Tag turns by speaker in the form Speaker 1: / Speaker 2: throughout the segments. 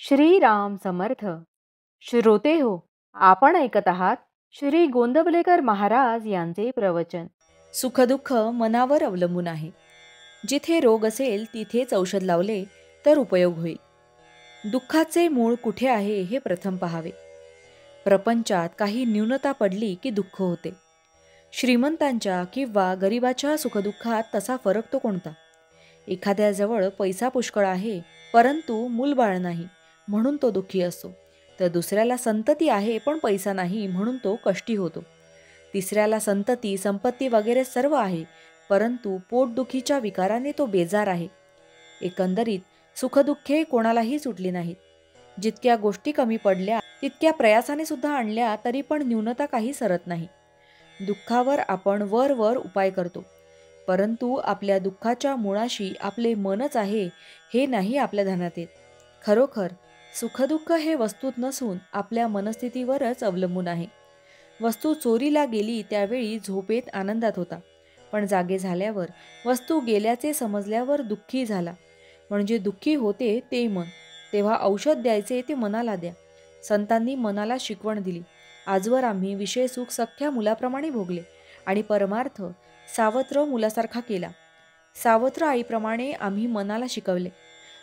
Speaker 1: श्रीराम समर्थ. श्रोते हो, आपण ऐकत आहात श्री गोंदवलेकर महाराज यांचे प्रवचन.
Speaker 2: सुखदुःख मनावर अवलंबून आहे. जिथे रोग असेल तिथेच औषध लावले तर उपयोग होईल. दुःखाचे मूळ कुठे आहे हे प्रथम पहावे. प्रपंचात काही न्यूनता पडली की दुःख होते. श्रीमंतांच्या किंवा गरिबाच्या सुखदुःखात तसा फरक तो कोणता? एखाद्याजवळ पैसा पुष्कळ आहे परंतु मूलबाळ नाही म्हणून तो दुःखी असतो, तर दुसऱ्याला संतती आहे पण पैसा नाही म्हणून तो कष्टी होतो. तिसऱ्याला संतती संपत्ती वगैरे सर्व आहे परंतु पोटदुखीच्या विकाराने तो बेजार आहे. एकंदरीत सुखदुःखे कोणालाही सुटली नाहीत. जितक्या गोष्टी कमी पडल्या तितक्या प्रयासाने सुद्धा आणल्या तरी पण न्यूनता काही सरत नाही. दुःखावर आपण वर वर उपाय करतो परंतु आपल्या दुःखाच्या मुळाशी आपले मनच आहे हे नाही आपल्या ध्यानात येत. खरोखर सुखदुःख हे वस्तूत नसून आपल्या मनस्थितीवरच अवलंबून आहे. वस्तू चोरीला गेली त्यावेळी झोपेत आनंदात होता, पण जागे झाल्यावर वस्तू गेल्याचे समजल्यावर दुःखी झाला. म्हणजे दुःखी होते ते मन. तेव्हा औषध द्यायचे ते मनाला द्या. संतांनी मनाला शिकवण दिली. आजवर आम्ही विषय सुख सख्या मुलाप्रमाणे भोगले आणि परमार्थ सावत्र मुलासारखा केला. सावत्र आईप्रमाणे आम्ही मनाला शिकवले.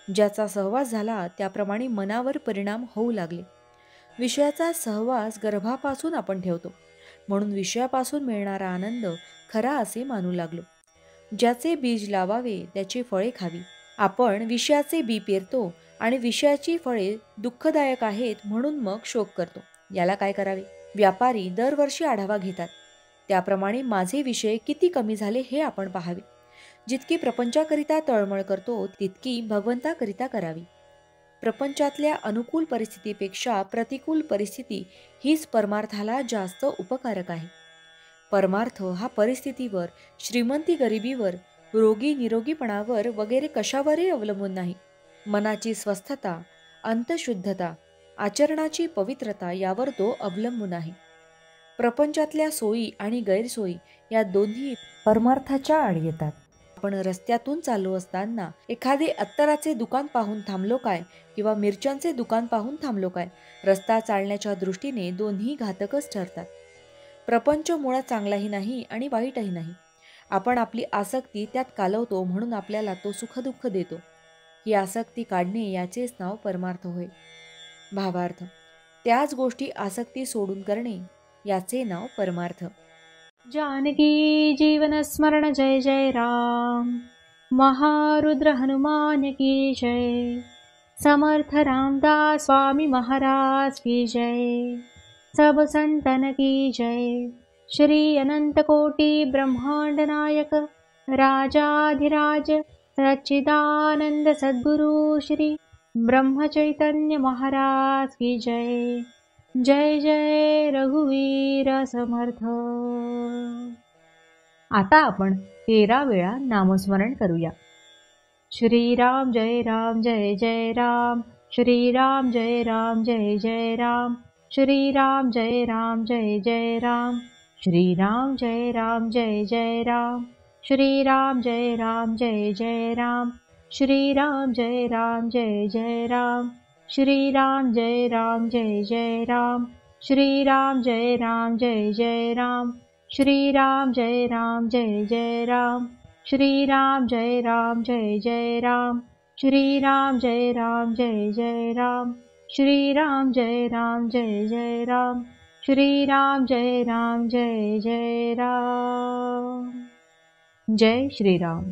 Speaker 2: ज्याचा सहवास झाला त्याप्रमाणे मनावर परिणाम होऊ लागले. विषयाचा सहवास गर्भापासून आपण ठेवतो म्हणून विषयापासून मिळणारा आनंद खरा असे मानू लागलो. ज्याचे बीज लावावे त्याची फळे खावी. आपण विषयाचे बी पेरतो आणि विषयाची फळे दुःखदायक आहेत म्हणून मग शोक करतो. याला काय करावे? व्यापारी दरवर्षी आढावा घेतात. त्याप्रमाणे माझे विषय किती कमी झाले हे आपण पाहावे. जितकी प्रपंचाकरिता तळमळ करतो तितकी भगवंताकरिता करावी. प्रपंचातल्या अनुकूल परिस्थितीपेक्षा प्रतिकूल परिस्थिती हीच परमार्थाला जास्त उपकारक आहे. परमार्थ हा परिस्थितीवर, श्रीमंती गरिबीवर, रोगी निरोगीपणावर वगैरे कशावरही अवलंबून नाही. मनाची स्वस्थता, अंतशुद्धता, आचरणाची पवित्रता यावर तो अवलंबून आहे. प्रपंचातल्या सोयी आणि गैरसोयी या दोन्ही परमार्थाच्या आड येतात. आपण रस्त्यातून चालू असताना एखादे अत्तराचे दुकान पाहून थांबलो काय किंवा मिरच्यांचे दुकान पाहून थांबलो काय? रस्ता चालण्याच्या दृष्टीने दोन्ही घातकच ठरतात. प्रपंच मुळात चांगलाही नाही आणि वाईटही नाही. आपण आपली आसक्ती त्यात कालवतो म्हणून आपल्याला तो सुखदुःख देतो. ही आसक्ती काढणे याचेच नाव परमार्थ होय. भावार्थ: त्याच गोष्टी आसक्ती सोडून करणे याचे नाव परमार्थ.
Speaker 1: जानकी जीवन स्मरण जय जय राम. महारुद्र हनुमान की जय. समर्थ रामदास स्वामी महाराज की जय. सब संतन की जय. श्री अनंत कोटि ब्रह्मांड नायक राजाधिराज सच्चिदानंद सद्गुरु श्री ब्रह्म चैतन्य महाराज की जय. जय जय रघुवीर समर्थ. आता आपण 13 वेळा नामस्मरण करूया. श्रीराम जय राम जय जय राम. श्रीराम जय राम जय जय राम. श्रीराम जय राम जय जय राम. श्रीराम जय राम जय जय राम. श्रीराम जय राम जय जय राम. श्रीराम जय राम जय जय राम. श्रीराम जय राम जय जय राम. श्रीराम जय राम जय जय राम. श्रीराम जय राम जय जय राम. श्रीराम जय राम जय जय राम. श्रीराम जय राम जय जय राम. श्रीराम जय राम जय जय राम. श्रीराम जय राम जय जय राम. जय श्रीराम.